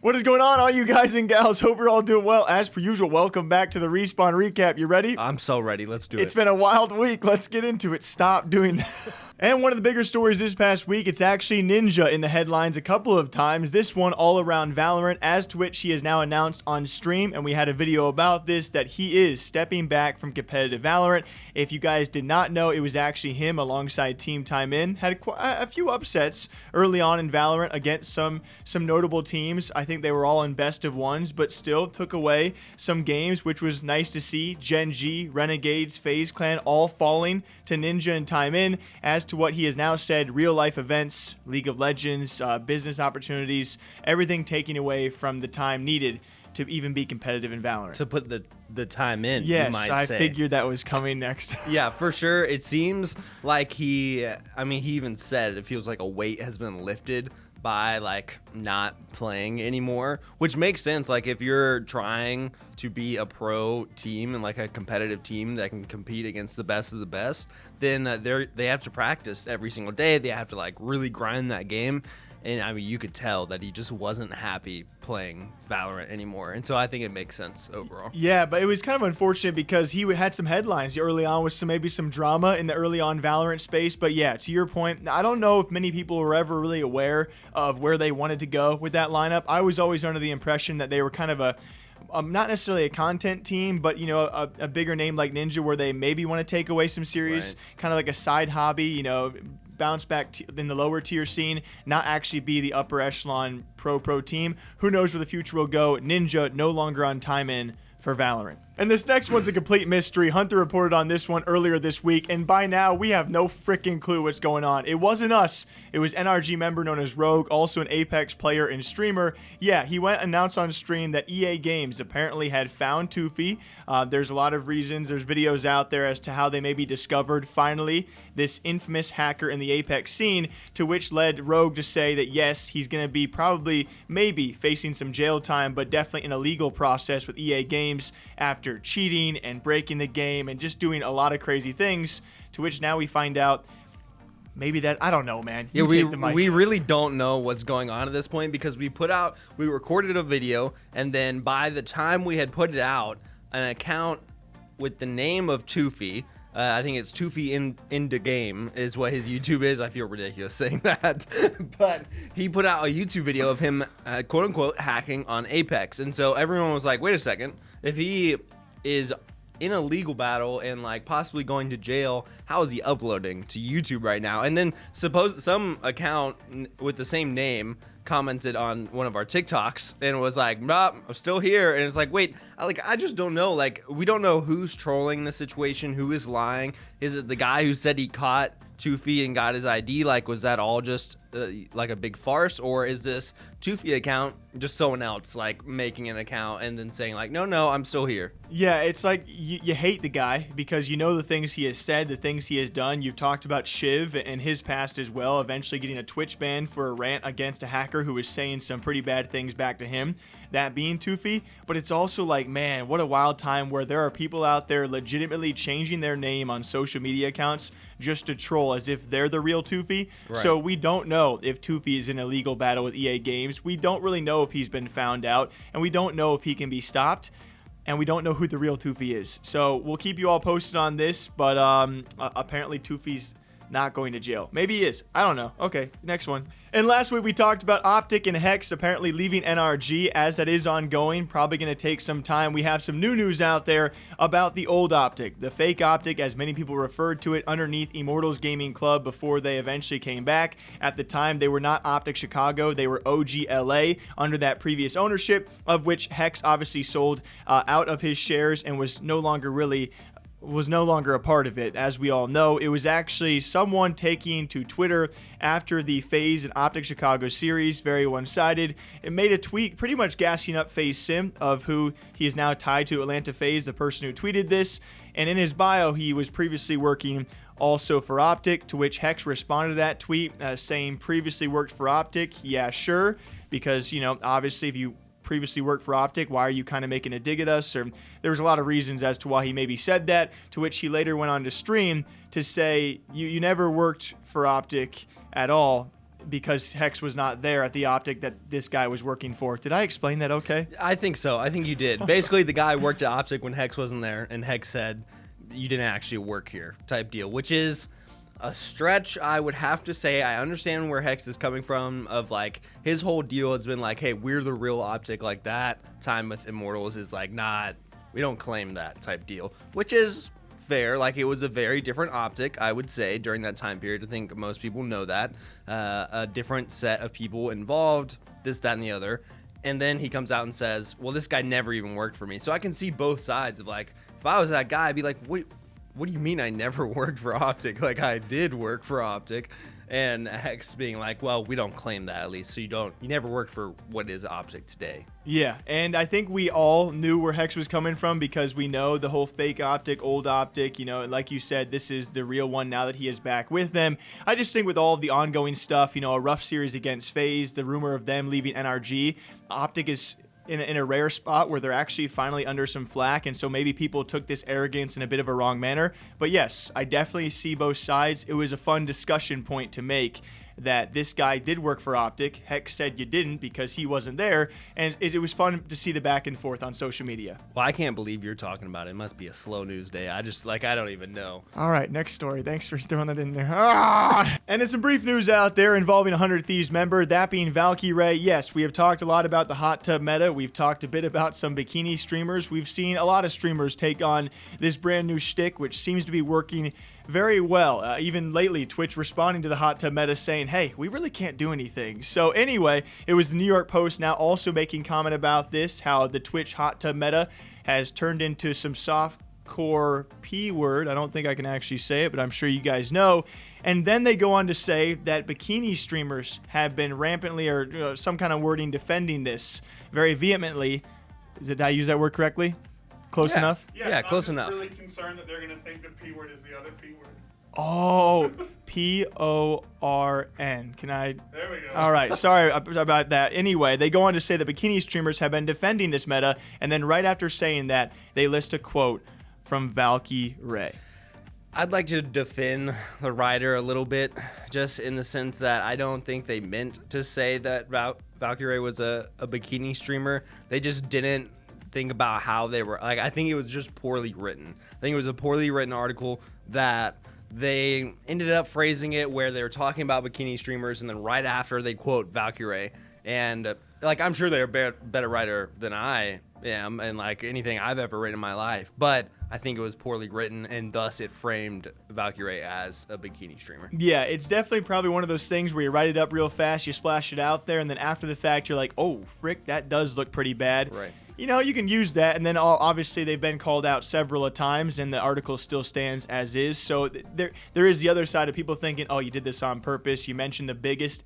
What is going on, all you guys and gals? Hope you're all doing well. As per usual, welcome back to the Respawn Recap. You ready? I'm so ready. Let's do it. It's been a wild week. Let's get into it. Stop doing that. And one of the bigger stories this past week, it's actually Ninja in the headlines a couple of times. This one all around Valorant, as to which he has now announced on stream, and we had a video about this, that he is stepping back from competitive Valorant. If you guys did not know, it was actually him alongside Team Time In. Had a few upsets early on in Valorant against some notable teams. I think they were all in best of ones, but still took away some games, which was nice to see. Gen G, Renegades, FaZe Clan all falling to Ninja and Time In. As to what he has now said, real life events, League of Legends, business opportunities, everything taken away from the time needed to even be competitive in Valorant. To put the time in, yes, you might I say. figured that was coming next. Yeah, for sure. It seems like he even said it feels like a weight has been lifted by like not playing anymore, which makes sense. Like if you're trying to be a pro team and like a competitive team that can compete against the best of the best, then they have to practice every single day. They have to like really grind that game. And I mean, you could tell that he just wasn't happy playing Valorant anymore. And so I think it makes sense overall. Yeah, but it was kind of unfortunate because he had some headlines early on with maybe some drama in the early on Valorant space. But yeah, to your point, I don't know if many people were ever really aware of where they wanted to go with that lineup. I was always under the impression that they were kind of not necessarily a content team, but you know, a bigger name like Ninja, where they maybe want to take away some series, right, kind of like a side hobby, you know, bounce back in the lower tier scene, not actually be the upper echelon pro team. Who knows where the future will go? Ninja no longer on Time In for Valorant. And this next one's a complete mystery. Hunter reported on this one earlier this week, and by now we have no freaking clue what's going on. It wasn't us. It was NRG member known as Rogue, also an Apex player and streamer. Yeah, he went and announced on stream that EA Games apparently had found Tufi. There's a lot of reasons. There's videos out there as to how they maybe discovered, finally, this infamous hacker in the Apex scene, to which led Rogue to say that yes, he's going to be maybe facing some jail time, but definitely in a legal process with EA Games after cheating and breaking the game and just doing a lot of crazy things, to which now we find out maybe that, I don't know, man. Yeah, we really don't know what's going on at this point, because we recorded a video, and then by the time we had put it out, an account with the name of Tufi, I think it's Tufi in the game is what his YouTube is. I feel ridiculous saying that. But he put out a YouTube video of him, quote unquote, hacking on Apex. And so everyone was like, wait a second, if he is in a legal battle and like possibly going to jail, how is he uploading to YouTube right now? And then suppose some account with the same name commented on one of our TikToks and was like, nah, I'm still here. And it's like, wait, I just don't know. Like, we don't know who's trolling the situation, who is lying. Is it the guy who said he caught Tufi and got his ID? Like, was that all just like a big farce, or is this Tufi account just someone else like making an account and then saying like, no, I'm still here? Yeah, it's like you hate the guy because you know the things he has said, the things he has done. You've talked about Shiv and his past as well, eventually getting a Twitch ban for a rant against a hacker who was saying some pretty bad things back to him, that being Tufi. But it's also like, man, what a wild time where there are people out there legitimately changing their name on social media accounts just to troll as if they're the real Tufi. Right. So we don't know if Tufi is in a legal battle with EA Games. We don't really know if he's been found out, and we don't know if he can be stopped, and we don't know who the real Tufi is. So we'll keep you all posted on this, but apparently Tufi's not going to jail. Maybe he is. I don't know. Okay, next one. And last week we talked about Optic and Hex apparently leaving NRG, as that is ongoing. Probably going to take some time. We have some new news out there about the old Optic, the fake Optic, as many people referred to it, underneath Immortals Gaming Club before they eventually came back. At the time, they were not Optic Chicago. They were OG LA under that previous ownership, of which Hex obviously sold out of his shares and was no longer a part of it. As we all know, it was actually someone taking to Twitter after the FaZe and Optic Chicago series, very one-sided. It made a tweet pretty much gassing up FaZe Sim, of who he is now tied to Atlanta FaZe, the person who tweeted this. And in his bio, he was previously working also for Optic, to which Hex responded to that tweet saying previously worked for Optic. Yeah, sure, because, you know, obviously if you previously worked for Optic, why are you kind of making a dig at us? Or there was a lot of reasons as to why he maybe said that, to which he later went on to stream to say, you never worked for Optic at all. because Hex was not there at the Optic that this guy was working for. Did I explain that okay? I think so. I think you did. Basically, the guy worked at Optic when Hex wasn't there, and Hex said, you didn't actually work here type deal, which is a stretch, I would have to say. I understand where Hex is coming from, of like his whole deal has been like, hey, we're the real Optic, like that time with Immortals is like, not, we don't claim that type deal, which is fair. Like, it was a very different Optic, I would say, during that time period. I think most people know that. A different set of people involved, this, that, and the other. And then he comes out and says, well, this guy never even worked for me. So I can see both sides of like, if I was that guy, I'd be like, what do you mean I never worked for Optic? Like, I did work for Optic. And Hex being like, well, we don't claim that, at least. So you never worked for what is Optic today. Yeah, and I think we all knew where Hex was coming from because we know the whole fake Optic, old Optic, you know, like you said, this is the real one now that he is back with them. I just think with all of the ongoing stuff, you know, a rough series against FaZe, the rumor of them leaving NRG, Optic is in a rare spot where they're actually finally under some flack, and so maybe people took this arrogance in a bit of a wrong manner. But yes, I definitely see both sides. It was a fun discussion point to make that this guy did work for Optic. Hex said you didn't because he wasn't there, and it was fun to see the back and forth on social media. Well, I can't believe you're talking about it. It must be a slow news day. I don't even know. All right, next story. Thanks for throwing that in there. And it's some brief news out there involving a 100 Thieves member, that being Valkyrae. Yes, we have talked a lot about the hot tub meta. We've talked a bit about some bikini streamers. We've seen a lot of streamers take on this brand new shtick, which seems to be working very well. Even lately, Twitch responding to the hot tub meta saying, hey, we really can't do anything. So anyway, it was the New York Post now also making comment about this, how the Twitch hot tub meta has turned into some softcore P word. I don't think I can actually say it, but I'm sure you guys know. And then they go on to say that bikini streamers have been rampantly, or some kind of wording, defending this very vehemently. Did I use that word correctly? Close enough? Yeah, close enough. I'm really concerned that they're going to think the P word is the other P word. Oh, P-O-R-N. Can I? There we go. All right. Sorry about that. Anyway, they go on to say that bikini streamers have been defending this meta, and then right after saying that, they list a quote from Valkyrae. I'd like to defend the writer a little bit, just in the sense that I don't think they meant to say that Valkyrae was a bikini streamer. They just didn't think about how they were. Like, I think it was just poorly written. I think it was a poorly written article that they ended up phrasing it where they were talking about bikini streamers, and then right after they quote Valkyrae. And like, I'm sure they're a better writer than I am, and like anything I've ever written in my life. But I think it was poorly written, and thus it framed Valkyrae as a bikini streamer. Yeah, it's definitely probably one of those things where you write it up real fast, you splash it out there, and then after the fact, you're like, oh, frick, that does look pretty bad. Right. You know, you can use that, and then obviously they've been called out several times, and the article still stands as is. So there is the other side of people thinking, oh, you did this on purpose. You mentioned the biggest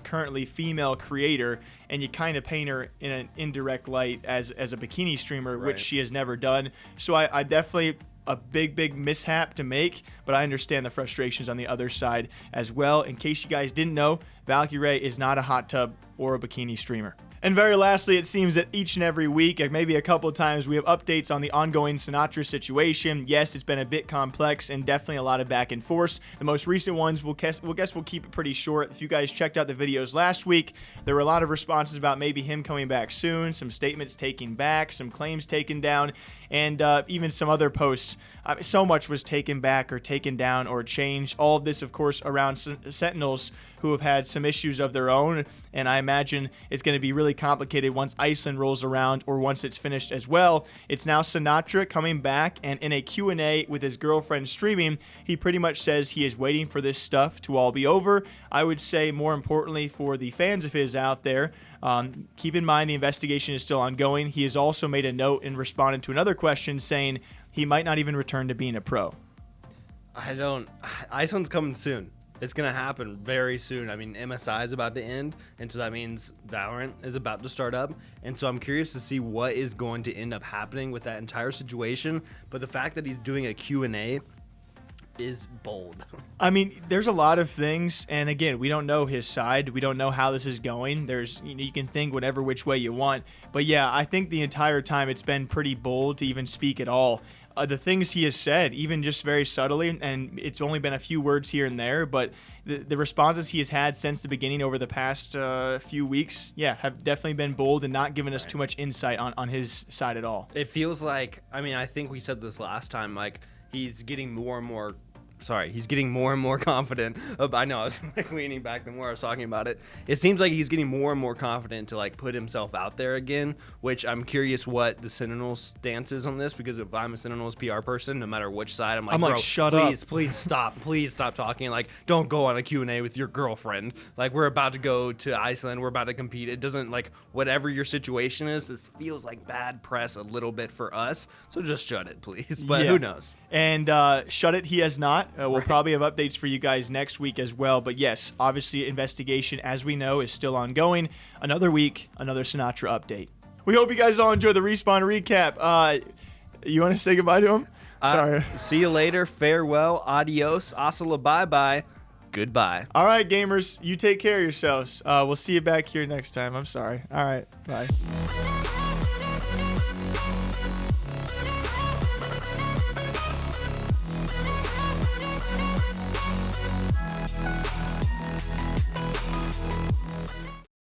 currently female creator, and you kind of paint her in an indirect light as a bikini streamer, Right. which she has never done. So I definitely a big mishap to make, but I understand the frustrations on the other side as well. In case you guys didn't know, Valkyrae is not a hot tub or a bikini streamer. And very lastly, it seems that each and every week, maybe a couple of times, we have updates on the ongoing Sinatraa situation. Yes, it's been a bit complex and definitely a lot of back and forth. The most recent ones, we'll keep it pretty short. If you guys checked out the videos last week, there were a lot of responses about maybe him coming back soon, some statements taken back, some claims taken down, and even some other posts. So much was taken back or taken down or changed. All of this, of course, around Sentinels, who have had some issues of their own, and I imagine it's going to be really complicated once Iceland rolls around or once it's finished as well. It's now Sinatraa coming back, and in a Q&A with his girlfriend streaming, he pretty much says he is waiting for this stuff to all be over. I would say, more importantly, for the fans of his out there, keep in mind the investigation is still ongoing. He has also made a note and responded to another question saying he might not even return to being a pro. Iceland's coming soon. It's going to happen very soon. I mean, MSI is about to end, and so that means Valorant is about to start up. And so I'm curious to see what is going to end up happening with that entire situation. But the fact that he's doing a Q&A, is bold. I mean, there's a lot of things, and again, we don't know his side. We don't know how this is going. There's, you can think whatever which way you want, but yeah, I think the entire time it's been pretty bold to even speak at all. The things he has said, even just very subtly, and it's only been a few words here and there, but the responses he has had since the beginning over the past few weeks, yeah, have definitely been bold and not given us too much insight on his side at all. It feels like, I mean, I think we said this last time, like, he's getting more and more confident. I know I was like leaning back the more I was talking about it. It seems like he's getting more and more confident to like put himself out there again, which I'm curious what the Sentinels stance is on this, because if I'm a Sentinels PR person, no matter which side, I'm like, bro, shut up. Please stop talking. Like, don't go on a Q&A with your girlfriend. Like, we're about to go to Iceland. We're about to compete. It doesn't, like, whatever your situation is, this feels like bad press a little bit for us. So just shut it, please. But who knows? And shut it, he has not. We'll probably have updates for you guys next week as well. But yes, obviously investigation, as we know, is still ongoing. Another week, another Sinatraa update. We hope you guys all enjoy the Respawn recap. You want to say goodbye to him? Sorry. See you later. Farewell. Adios. Asala. Bye-bye. Goodbye. All right, gamers. You take care of yourselves. We'll see you back here next time. I'm sorry. All right. Bye.